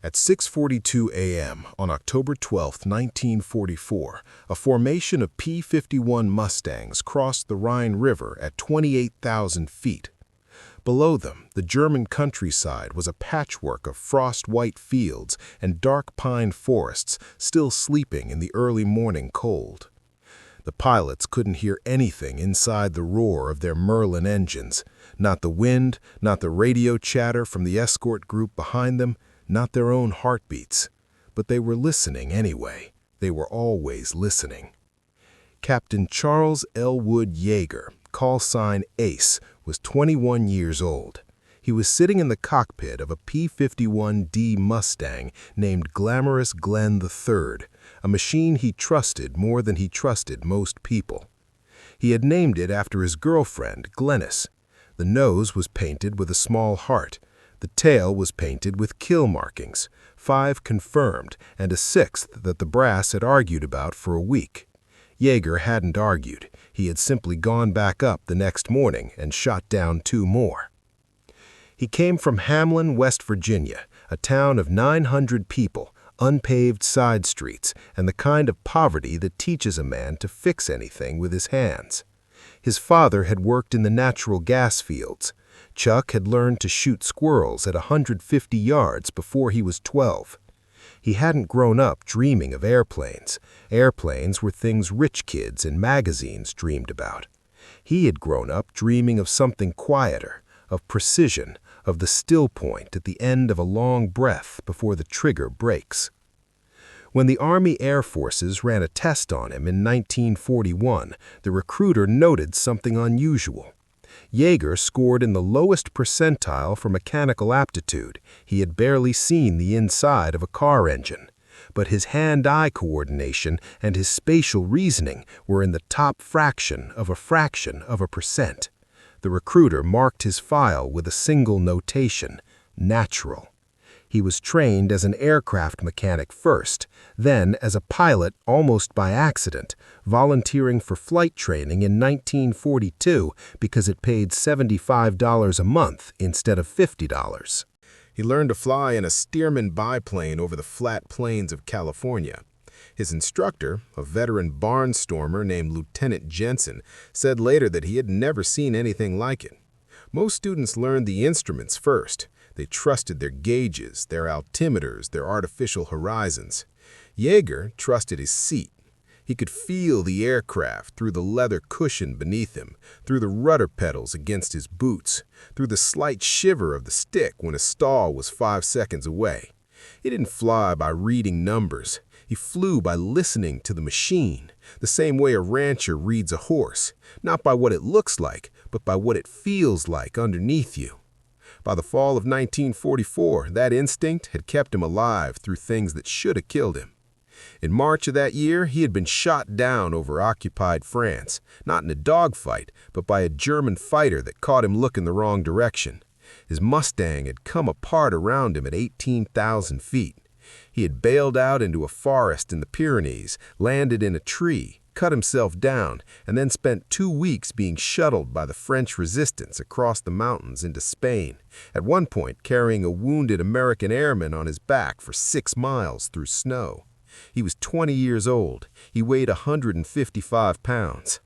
At 6:42 a.m. on October 12, 1944, a formation of P-51 Mustangs crossed the Rhine River at 28,000 feet. Below them, the German countryside was a patchwork of frost-white fields and dark pine forests still sleeping in the early morning cold. The pilots couldn't hear anything inside the roar of their Merlin engines, not the wind, not the radio chatter from the escort group behind them, not their own heartbeats. But they were listening anyway. They were always listening. Captain Charles Elwood Yeager, call sign Ace, was 21 years old. He was sitting in the cockpit of a P-51D Mustang named Glamorous Glen III, a machine he trusted more than he trusted most people. He had named it after his girlfriend, Glennis. The nose was painted with a small heart. The tail was painted with kill markings, 5 confirmed, and a 6th that the brass had argued about for a week. Yeager hadn't argued. He had simply gone back up the next morning and shot down 2 more. He came from Hamlin, West Virginia, a town of 900 people, unpaved side streets, and the kind of poverty that teaches a man to fix anything with his hands. His father had worked in the natural gas fields. Chuck had learned to shoot squirrels at 150 yards before he was 12. He hadn't grown up dreaming of airplanes. Airplanes were things rich kids in magazines dreamed about. He had grown up dreaming of something quieter, of precision, of the still point at the end of a long breath before the trigger breaks. When the Army Air Forces ran a test on him in 1941, the recruiter noted something unusual. Yeager scored in the lowest percentile for mechanical aptitude. He had barely seen the inside of a car engine. But his hand-eye coordination and his spatial reasoning were in the top fraction of a percent. The recruiter marked his file with a single notation: natural. He was trained as an aircraft mechanic first, then as a pilot almost by accident, volunteering for flight training in 1942 because it paid $75 a month instead of $50. He learned to fly in a Stearman biplane over the flat plains of California. His instructor, a veteran barnstormer named Lieutenant Jensen, said later that he had never seen anything like it. Most students learned the instruments first. They trusted their gauges, their altimeters, their artificial horizons. Yeager trusted his seat. He could feel the aircraft through the leather cushion beneath him, through the rudder pedals against his boots, through the slight shiver of the stick when a stall was 5 seconds away. He didn't fly by reading numbers. He flew by listening to the machine, the same way a rancher reads a horse, not by what it looks like, but by what it feels like underneath you. By the fall of 1944, that instinct had kept him alive through things that should have killed him. In March of that year, he had been shot down over occupied France, not in a dogfight, but by a German fighter that caught him looking the wrong direction. His Mustang had come apart around him at 18,000 feet. He had bailed out into a forest in the Pyrenees, landed in a tree, cut himself down, and then spent 2 weeks being shuttled by the French resistance across the mountains into Spain, at one point carrying a wounded American airman on his back for 6 miles through snow. He was 20 years old. He weighed 155 pounds.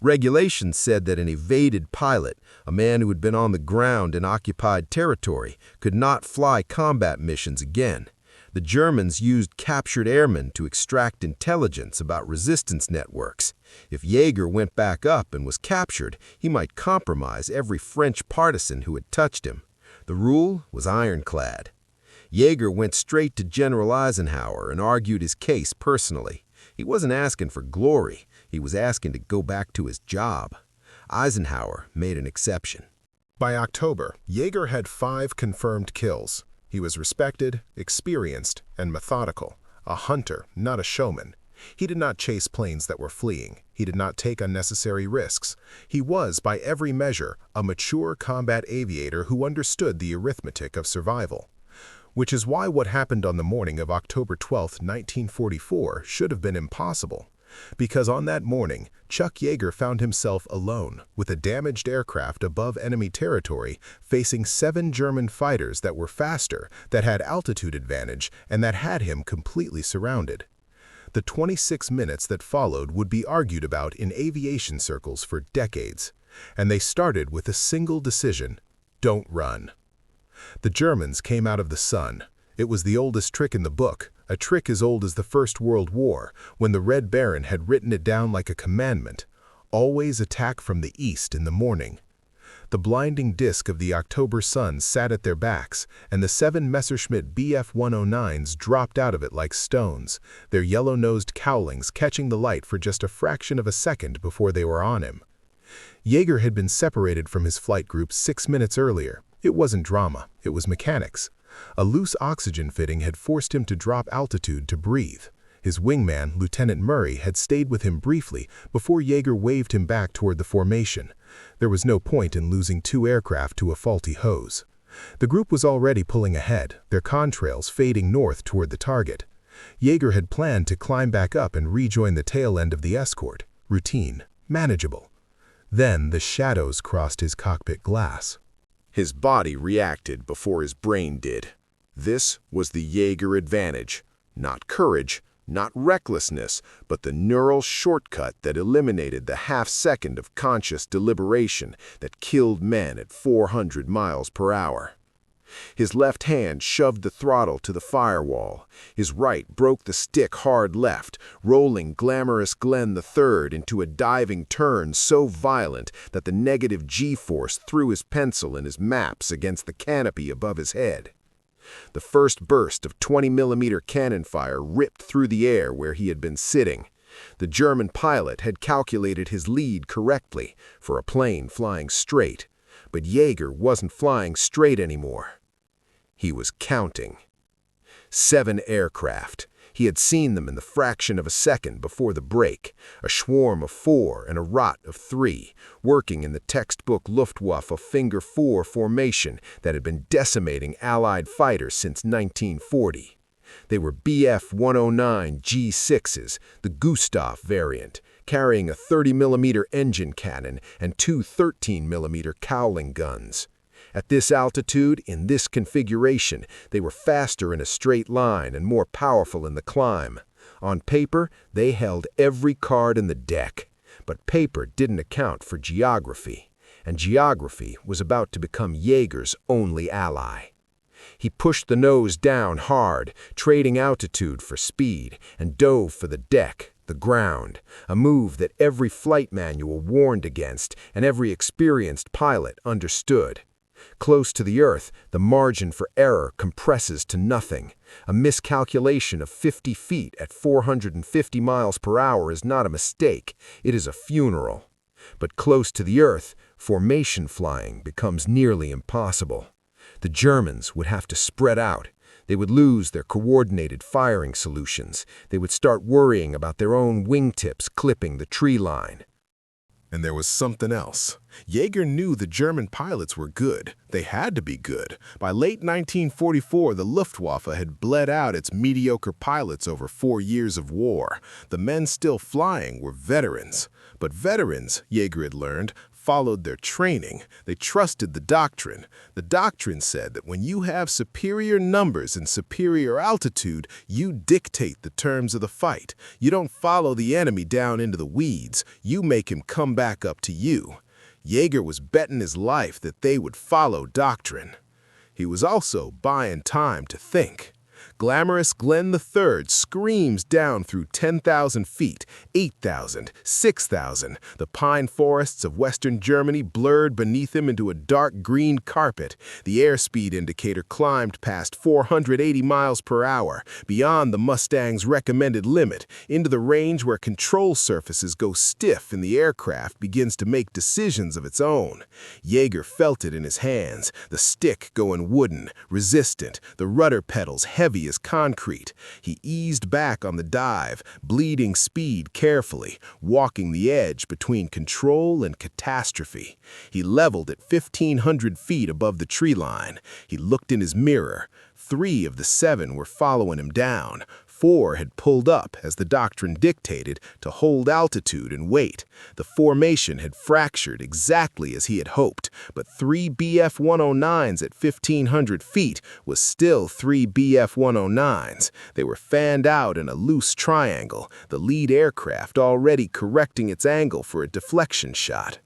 Regulations said that an evaded pilot, a man who had been on the ground in occupied territory, could not fly combat missions again. The Germans used captured airmen to extract intelligence about resistance networks. If Yeager went back up and was captured, he might compromise every French partisan who had touched him. The rule was ironclad. Yeager went straight to General Eisenhower and argued his case personally. He wasn't asking for glory. He was asking to go back to his job. Eisenhower made an exception. By October, Yeager had 5 confirmed kills. He was respected, experienced, and methodical, a hunter, not a showman. He did not chase planes that were fleeing. He did not take unnecessary risks. He was, by every measure, a mature combat aviator who understood the arithmetic of survival. Which is why what happened on the morning of October 12, 1944 should have been impossible. Because on that morning, Chuck Yeager found himself alone, with a damaged aircraft above enemy territory, facing 7 German fighters that were faster, that had altitude advantage, and that had him completely surrounded. The 26 minutes that followed would be argued about in aviation circles for decades, and they started with a single decision: don't run. The Germans came out of the sun. It was the oldest trick in the book, a trick as old as the First World War, when the Red Baron had written it down like a commandment: always attack from the east in the morning. The blinding disk of the October sun sat at their backs, and the 7 Messerschmitt Bf 109s dropped out of it like stones, their yellow-nosed cowlings catching the light for just a fraction of a second before they were on him. Yeager had been separated from his flight group 6 minutes earlier. It wasn't drama, it was mechanics. A loose oxygen fitting had forced him to drop altitude to breathe. His wingman, Lieutenant Murray, had stayed with him briefly before Yeager waved him back toward the formation. There was no point in losing 2 aircraft to a faulty hose. The group was already pulling ahead, their contrails fading north toward the target. Yeager had planned to climb back up and rejoin the tail end of the escort. Routine, manageable. Then the shadows crossed his cockpit glass. His body reacted before his brain did. This was the Yeager advantage. Not courage, not recklessness, but the neural shortcut that eliminated the half-second of conscious deliberation that killed men at 400 miles per hour. His left hand shoved the throttle to the firewall. His right broke the stick hard left, rolling Glamorous Glen III into a diving turn so violent that the negative G-force threw his pencil and his maps against the canopy above his head. The first burst of 20mm cannon fire ripped through the air where he had been sitting. The German pilot had calculated his lead correctly for a plane flying straight, but Yeager wasn't flying straight anymore. He was counting. 7 aircraft. He had seen them in the fraction of a second before the break, a swarm of 4 and a rot of 3, working in the textbook Luftwaffe Finger 4 formation that had been decimating Allied fighters since 1940. They were Bf 109 G6s, the Gustav variant, carrying a 30mm engine cannon and 2 13mm cowling guns. At this altitude, in this configuration, they were faster in a straight line and more powerful in the climb. On paper, they held every card in the deck. But paper didn't account for geography, and geography was about to become Yeager's only ally. He pushed the nose down hard, trading altitude for speed, and dove for the deck, the ground, a move that every flight manual warned against and every experienced pilot understood. Close to the Earth, the margin for error compresses to nothing. A miscalculation of 50 feet at 450 miles per hour is not a mistake, it is a funeral. But close to the Earth, formation flying becomes nearly impossible. The Germans would have to spread out. They would lose their coordinated firing solutions. They would start worrying about their own wingtips clipping the tree line. And there was something else. Yeager knew the German pilots were good. They had to be good. By late 1944, the Luftwaffe had bled out its mediocre pilots over 4 years of war. The men still flying were veterans. But veterans, Yeager had learned, followed their training. They trusted the doctrine. The doctrine said that when you have superior numbers and superior altitude, you dictate the terms of the fight. You don't follow the enemy down into the weeds. You make him come back up to you. Yeager was betting his life that they would follow doctrine. He was also buying time to think. Glamorous Glen III screams down through 10,000 feet, 8,000, 6,000. The pine forests of western Germany blurred beneath him into a dark green carpet. The airspeed indicator climbed past 480 miles per hour, beyond the Mustang's recommended limit, into the range where control surfaces go stiff and the aircraft begins to make decisions of its own. Yeager felt it in his hands, the stick going wooden, resistant, the rudder pedals heavy as concrete. He eased back on the dive, bleeding speed carefully, walking the edge between control and catastrophe. He leveled at 1,500 feet above the tree line. He looked in his mirror. 3 of the 7 were following him down. 4 had pulled up, as the doctrine dictated, to hold altitude and wait. The formation had fractured exactly as he had hoped, but 3 Bf-109s at 1,500 feet was still 3 Bf-109s. They were fanned out in a loose triangle, the lead aircraft already correcting its angle for a deflection shot.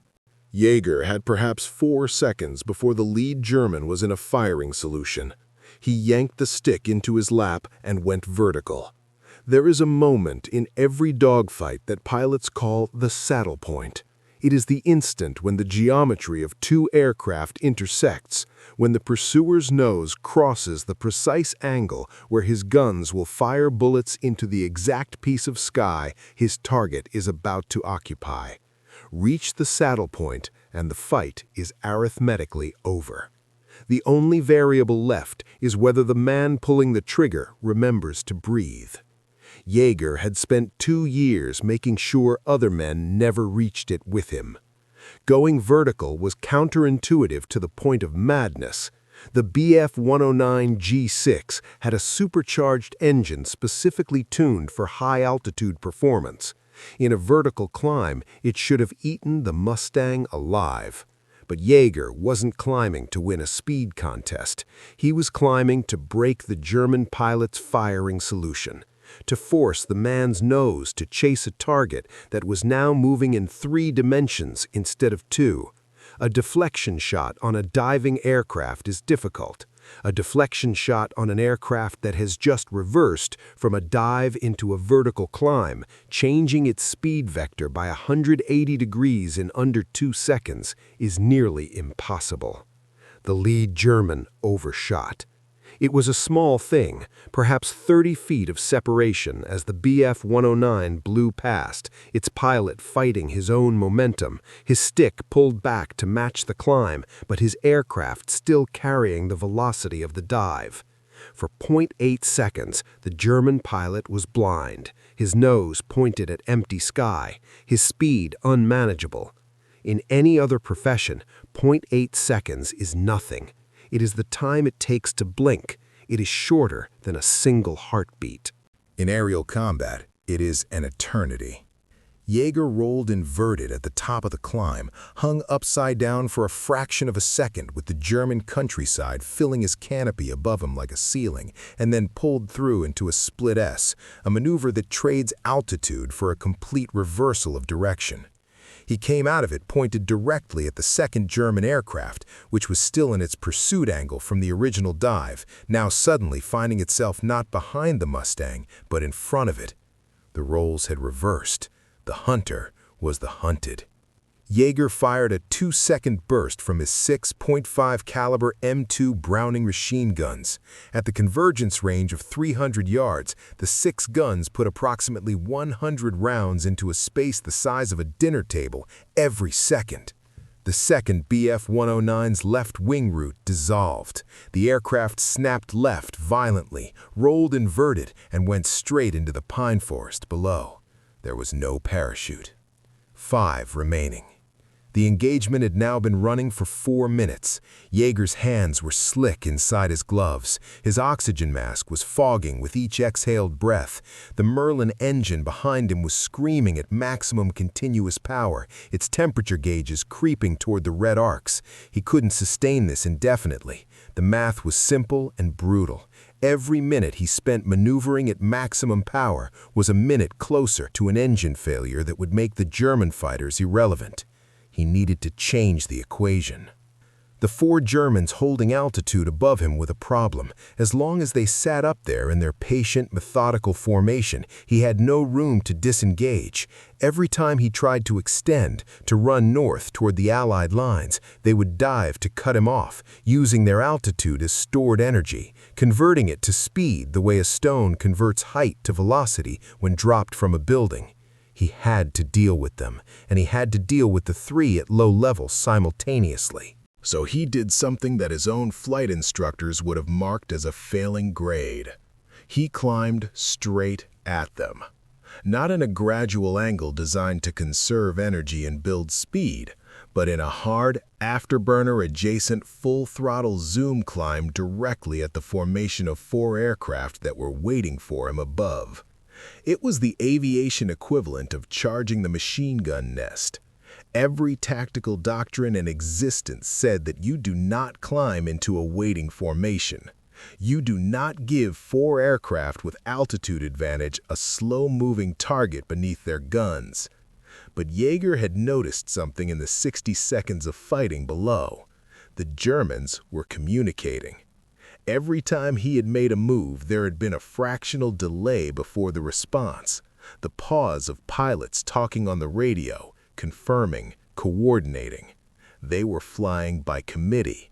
Yeager had perhaps 4 seconds before the lead German was in a firing solution. He yanked the stick into his lap and went vertical. There is a moment in every dogfight that pilots call the saddle point. It is the instant when the geometry of two aircraft intersects, when the pursuer's nose crosses the precise angle where his guns will fire bullets into the exact piece of sky his target is about to occupy. Reach the saddle point, and the fight is arithmetically over. The only variable left is whether the man pulling the trigger remembers to breathe. Yeager had spent 2 years making sure other men never reached it with him. Going vertical was counterintuitive to the point of madness. The Bf-109 G6 had a supercharged engine specifically tuned for high-altitude performance. In a vertical climb, it should have eaten the Mustang alive. But Yeager wasn't climbing to win a speed contest. He was climbing to break the German pilot's firing solution, to force the man's nose to chase a target that was now moving in 3 dimensions instead of 2. A deflection shot on a diving aircraft is difficult. A deflection shot on an aircraft that has just reversed from a dive into a vertical climb, changing its speed vector by 180 degrees in under 2 seconds, is nearly impossible. The lead German overshot. It was a small thing, perhaps 30 feet of separation as the Bf-109 blew past, its pilot fighting his own momentum, his stick pulled back to match the climb, but his aircraft still carrying the velocity of the dive. For 0.8 seconds, the German pilot was blind, his nose pointed at empty sky, his speed unmanageable. In any other profession, 0.8 seconds is nothing. It is the time it takes to blink. It is shorter than a single heartbeat. In aerial combat, it is an eternity. Yeager rolled inverted at the top of the climb, hung upside down for a fraction of a second with the German countryside filling his canopy above him like a ceiling, and then pulled through into a split S, a maneuver that trades altitude for a complete reversal of direction. He came out of it pointed directly at the second German aircraft, which was still in its pursuit angle from the original dive, now suddenly finding itself not behind the Mustang, but in front of it. The roles had reversed. The hunter was the hunted. Yeager fired a 2-second burst from his 6.5 caliber M2 Browning machine guns. At the convergence range of 300 yards, the 6 guns put approximately 100 rounds into a space the size of a dinner table every second. The second Bf-109's left wing root dissolved. The aircraft snapped left violently, rolled inverted, and went straight into the pine forest below. There was no parachute. 5 remaining. The engagement had now been running for 4 minutes. Yeager's hands were slick inside his gloves. His oxygen mask was fogging with each exhaled breath. The Merlin engine behind him was screaming at maximum continuous power, its temperature gauges creeping toward the red arcs. He couldn't sustain this indefinitely. The math was simple and brutal. Every minute he spent maneuvering at maximum power was a minute closer to an engine failure that would make the German fighters irrelevant. He needed to change the equation. The 4 Germans holding altitude above him were the problem. As long as they sat up there in their patient, methodical formation, he had no room to disengage. Every time he tried to extend, to run north toward the Allied lines, they would dive to cut him off, using their altitude as stored energy, converting it to speed the way a stone converts height to velocity when dropped from a building. He had to deal with them, and he had to deal with the 3 at low levels simultaneously. So he did something that his own flight instructors would have marked as a failing grade. He climbed straight at them. Not in a gradual angle designed to conserve energy and build speed, but in a hard, afterburner-adjacent full-throttle zoom climb directly at the formation of 4 aircraft that were waiting for him above. It was the aviation equivalent of charging the machine gun nest. Every tactical doctrine in existence said that you do not climb into a waiting formation. You do not give 4 aircraft with altitude advantage a slow-moving target beneath their guns. But Yeager had noticed something in the 60 seconds of fighting below. The Germans were communicating. Every time he had made a move, there had been a fractional delay before the response, the pause of pilots talking on the radio, confirming, coordinating. They were flying by committee.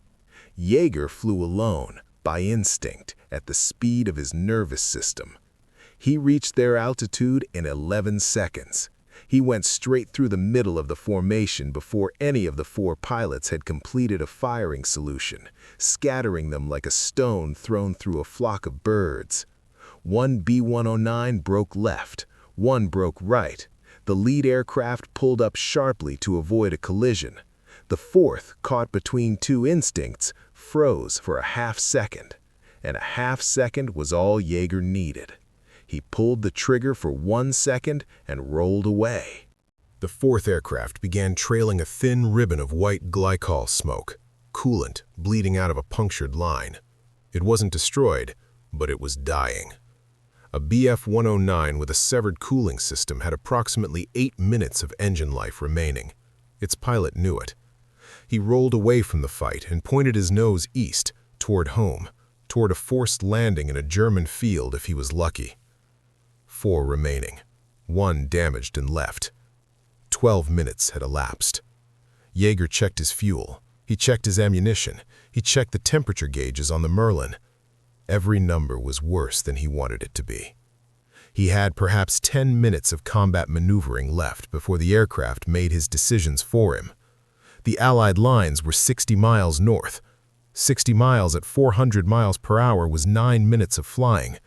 Yeager flew alone, by instinct, at the speed of his nervous system. He reached their altitude in 11 seconds. He went straight through the middle of the formation before any of the 4 pilots had completed a firing solution, scattering them like a stone thrown through a flock of birds. 1 B-109 broke left, 1 broke right. The lead aircraft pulled up sharply to avoid a collision. The 4th, caught between 2 instincts, froze for a half second. And a half second was all Yeager needed. He pulled the trigger for 1 second and rolled away. The 4th aircraft began trailing a thin ribbon of white glycol smoke, coolant bleeding out of a punctured line. It wasn't destroyed, but it was dying. A Bf-109 with a severed cooling system had approximately 8 minutes of engine life remaining. Its pilot knew it. He rolled away from the fight and pointed his nose east, toward home, toward a forced landing in a German field if he was lucky. 4 remaining, 1 damaged and left. 12 minutes had elapsed. Yeager checked his fuel. He checked his ammunition. He checked the temperature gauges on the Merlin. Every number was worse than he wanted it to be. He had perhaps 10 minutes of combat maneuvering left before the aircraft made his decisions for him. The Allied lines were 60 miles north. 60 miles at 400 miles per hour was 9 minutes of flying,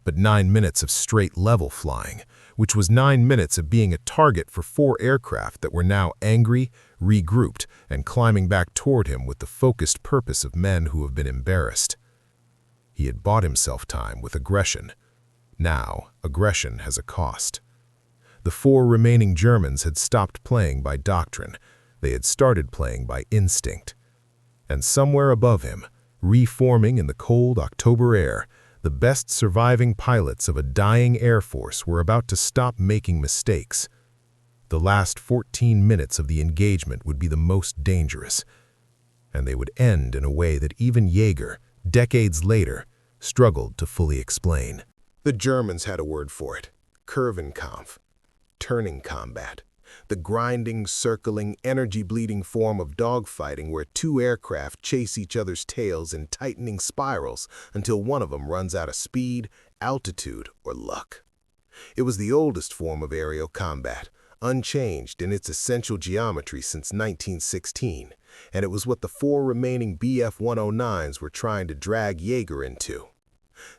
but 9 minutes of straight level flying, which was 9 minutes of being a target for 4 aircraft that were now angry, regrouped, and climbing back toward him with the focused purpose of men who have been embarrassed. He had bought himself time with aggression. Now, aggression has a cost. The 4 remaining Germans had stopped playing by doctrine. They had started playing by instinct. And somewhere above him, reforming in the cold October air, the best surviving pilots of a dying Air Force were about to stop making mistakes. The last 14 minutes of the engagement would be the most dangerous, and they would end in a way that even Yeager, decades later, struggled to fully explain. The Germans had a word for it: Kurvenkampf, turning combat. The grinding, circling, energy-bleeding form of dogfighting where 2 aircraft chase each other's tails in tightening spirals until one of them runs out of speed, altitude, or luck. It was the oldest form of aerial combat, unchanged in its essential geometry since 1916, and it was what the 4 remaining Bf-109s were trying to drag Yeager into.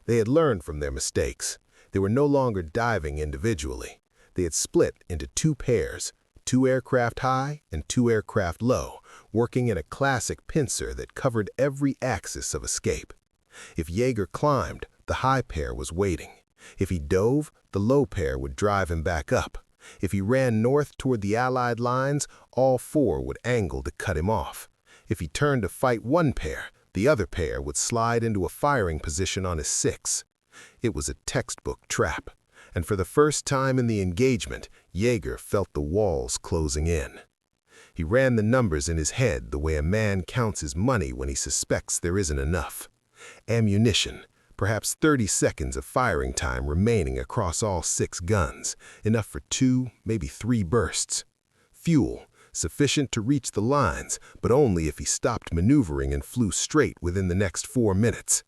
They had learned from their mistakes. They were no longer diving individually. They had split into 2 pairs, 2 aircraft high and 2 aircraft low, working in a classic pincer that covered every axis of escape. If Yeager climbed, the high pair was waiting. If he dove, the low pair would drive him back up. If he ran north toward the Allied lines, all 4 would angle to cut him off. If he turned to fight one pair, the other pair would slide into a firing position on his 6. It was a textbook trap. And for the first time in the engagement, Yeager felt the walls closing in. He ran the numbers in his head the way a man counts his money when he suspects there isn't enough. Ammunition, perhaps 30 seconds of firing time remaining across all 6 guns, enough for 2, maybe 3 bursts. Fuel, sufficient to reach the lines, but only if he stopped maneuvering and flew straight within the next 4 minutes.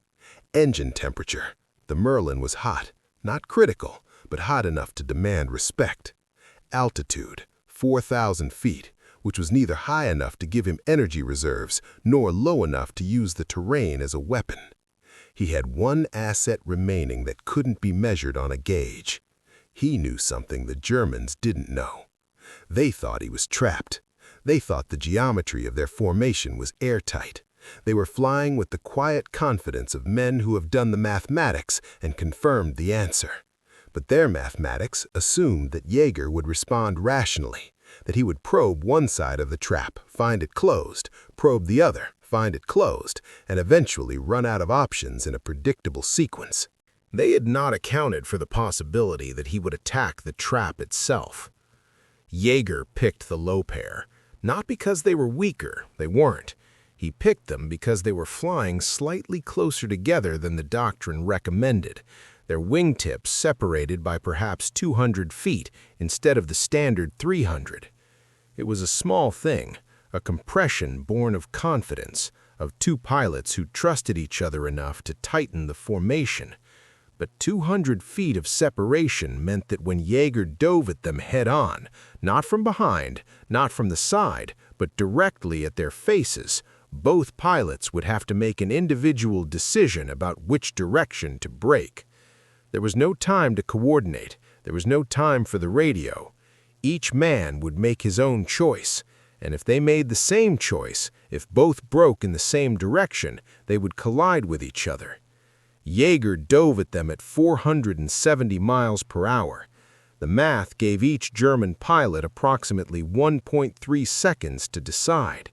Engine temperature. The Merlin was hot, not critical, but hot enough to demand respect. Altitude, 4,000 feet, which was neither high enough to give him energy reserves, nor low enough to use the terrain as a weapon. He had one asset remaining that couldn't be measured on a gauge. He knew something the Germans didn't know. They thought he was trapped. They thought the geometry of their formation was airtight. They were flying with the quiet confidence of men who have done the mathematics and confirmed the answer. But their mathematics assumed that Yeager would respond rationally, that he would probe one side of the trap, find it closed, probe the other, find it closed, and eventually run out of options in a predictable sequence. They had not accounted for the possibility that he would attack the trap itself. Yeager picked the low pair, not because they were weaker, they weren't. He picked them because they were flying slightly closer together than the doctrine recommended, their wingtips separated by perhaps 200 feet instead of the standard 300. It was a small thing, a compression born of confidence, of two pilots who trusted each other enough to tighten the formation. But 200 feet of separation meant that when Yeager dove at them head-on, not from behind, not from the side, but directly at their faces, both pilots would have to make an individual decision about which direction to brake. There was no time to coordinate. There was no time for the radio. Each man would make his own choice, and if they made the same choice, if both broke in the same direction, they would collide with each other. Yeager dove at them at 470 miles per hour. The math gave each German pilot approximately 1.3 seconds to decide.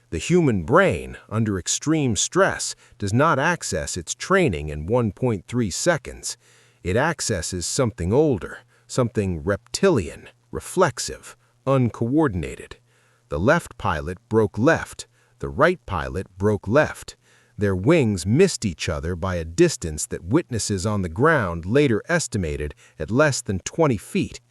The human brain, under extreme stress, does not access its training in 1.3 seconds. It accesses something older, something reptilian, reflexive, uncoordinated. The left pilot broke left. The right pilot broke left. Their wings missed each other by a distance that witnesses on the ground later estimated at less than 20 feet.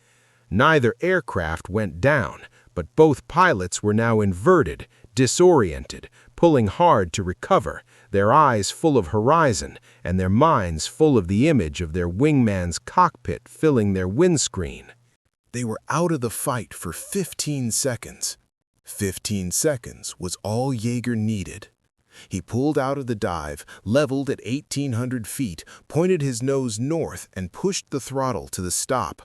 Neither aircraft went down, but both pilots were now inverted, disoriented, pulling hard to recover, their eyes full of horizon and their minds full of the image of their wingman's cockpit filling their windscreen. They were out of the fight for 15 seconds. 15 seconds was all Yeager needed. He pulled out of the dive, leveled at 1,800 feet, pointed his nose north, and pushed the throttle to the stop.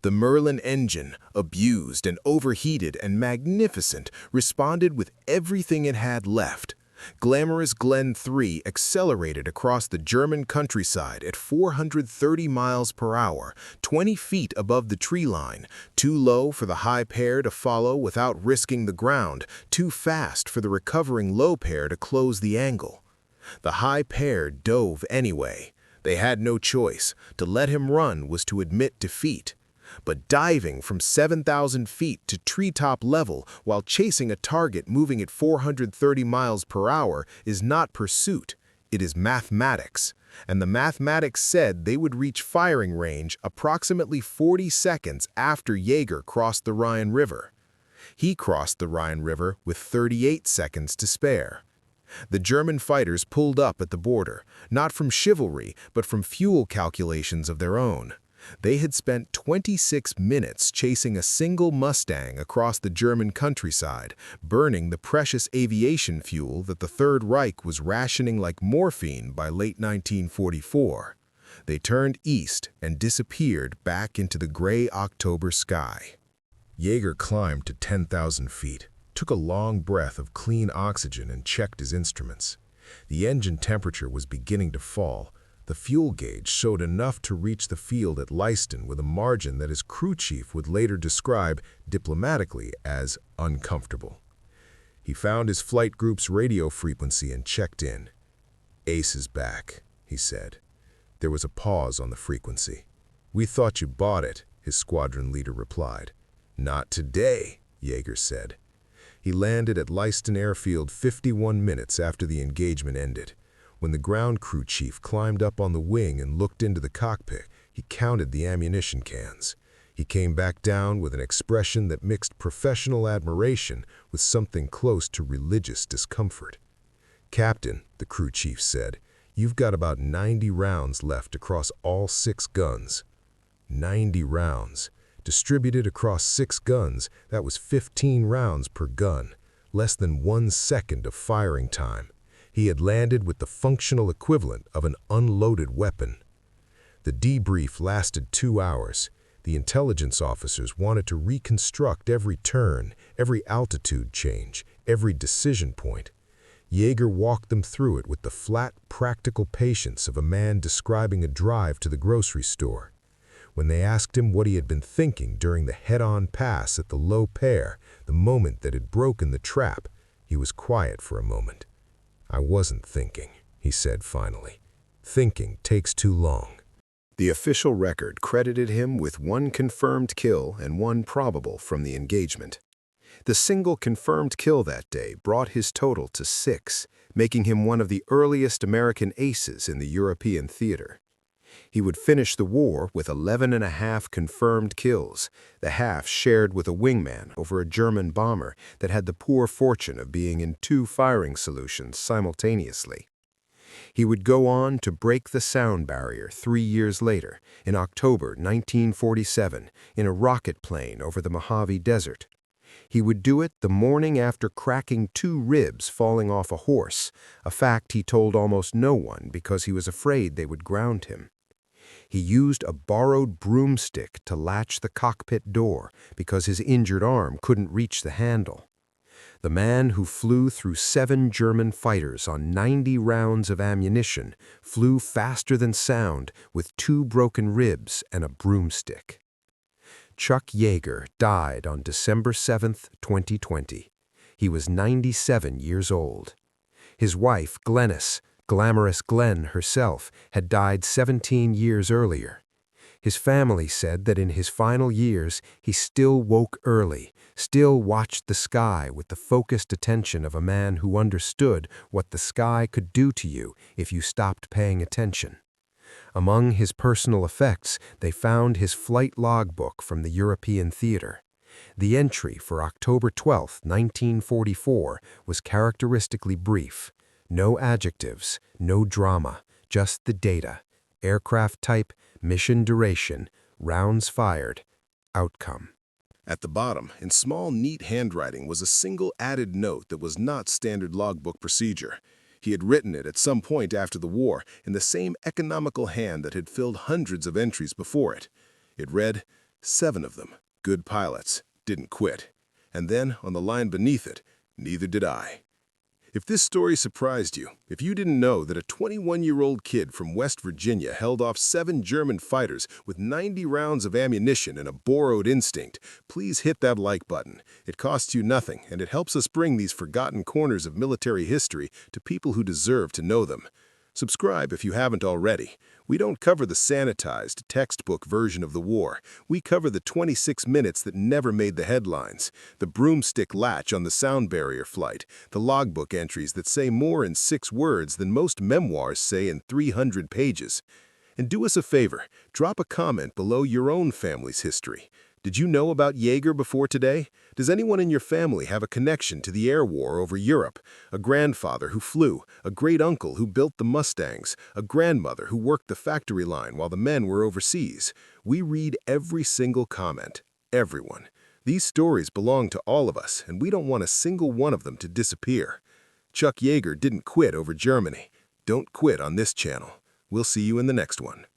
The Merlin engine, abused and overheated and magnificent, responded with everything it had left. Glamorous Glen 3 accelerated across the German countryside at 430 miles per hour, 20 feet above the tree line, too low for the high pair to follow without risking the ground, too fast for the recovering low pair to close the angle. The high pair dove anyway. They had no choice. To let him run was to admit defeat. But diving from 7,000 feet to treetop level while chasing a target moving at 430 miles per hour is not pursuit, it is mathematics. And the mathematics said they would reach firing range approximately 40 seconds after Yeager crossed the Rhine River. He crossed the Rhine River with 38 seconds to spare. The German fighters pulled up at the border, not from chivalry, but from fuel calculations of their own. They had spent 26 minutes chasing a single Mustang across the German countryside, burning the precious aviation fuel that the Third Reich was rationing like morphine by late 1944. They turned east and disappeared back into the gray October sky. Yeager climbed to 10,000 feet, took a long breath of clean oxygen and checked his instruments. The engine temperature was beginning to fall. The fuel gauge showed enough to reach the field at Leiston with a margin that his crew chief would later describe diplomatically as uncomfortable. He found his flight group's radio frequency and checked in. "Ace is back," he said. There was a pause on the frequency. "We thought you bought it," his squadron leader replied. "Not today," Yeager said. He landed at Leiston Airfield 51 minutes after the engagement ended. When the ground crew chief climbed up on the wing and looked into the cockpit, he counted the ammunition cans. He came back down with an expression that mixed professional admiration with something close to religious discomfort. "Captain," the crew chief said, "you've got about 90 rounds left across all 6 guns. 90 rounds. Distributed across 6 guns, that was 15 rounds per gun, less than 1 second of firing time. He had landed with the functional equivalent of an unloaded weapon." The debrief lasted 2 hours. The intelligence officers wanted to reconstruct every turn, every altitude change, every decision point. Yeager walked them through it with the flat, practical patience of a man describing a drive to the grocery store. When they asked him what he had been thinking during the head-on pass at the low pair, the moment that had broken the trap, he was quiet for a moment. "I wasn't thinking," he said finally. "Thinking takes too long." The official record credited him with 1 confirmed kill and 1 probable from the engagement. The single confirmed kill that day brought his total to 6, making him one of the earliest American aces in the European theater. He would finish the war with 11.5 confirmed kills, the half shared with a wingman over a German bomber that had the poor fortune of being in 2 firing solutions simultaneously. He would go on to break the sound barrier 3 years later, in October 1947, in a rocket plane over the Mojave Desert. He would do it the morning after cracking 2 ribs falling off a horse, a fact he told almost no one because he was afraid they would ground him. He used a borrowed broomstick to latch the cockpit door because his injured arm couldn't reach the handle. The man who flew through 7 German fighters on 90 rounds of ammunition flew faster than sound with 2 broken ribs and a broomstick. Chuck Yeager died on December 7, 2020. He was 97 years old. His wife, Glamorous Glen herself, had died 17 years earlier. His family said that in his final years, he still woke early, still watched the sky with the focused attention of a man who understood what the sky could do to you if you stopped paying attention. Among his personal effects, they found his flight logbook from the European theater. The entry for October 12, 1944, was characteristically brief. No adjectives, no drama, just the data: aircraft type, mission duration, rounds fired, outcome. At the bottom, in small, neat handwriting, was a single added note that was not standard logbook procedure. He had written it at some point after the war in the same economical hand that had filled hundreds of entries before it. It read, 7 of them, good pilots, didn't quit. And then, on the line beneath it, neither did I. If this story surprised you, if you didn't know that a 21-year-old kid from West Virginia held off 7 German fighters with 90 rounds of ammunition and a borrowed instinct, please hit that like button. It costs you nothing, and it helps us bring these forgotten corners of military history to people who deserve to know them. Subscribe if you haven't already. We don't cover the sanitized, textbook version of the war. We cover the 26 minutes that never made the headlines, the broomstick latch on the sound barrier flight, the logbook entries that say more in 6 words than most memoirs say in 300 pages. And do us a favor, drop a comment below your own family's history. Did you know about Yeager before today? Does anyone in your family have a connection to the air war over Europe? A grandfather who flew, a great-uncle who built the Mustangs, a grandmother who worked the factory line while the men were overseas? We read every single comment. Everyone. These stories belong to all of us, and we don't want a single one of them to disappear. Chuck Yeager didn't quit over Germany. Don't quit on this channel. We'll see you in the next one.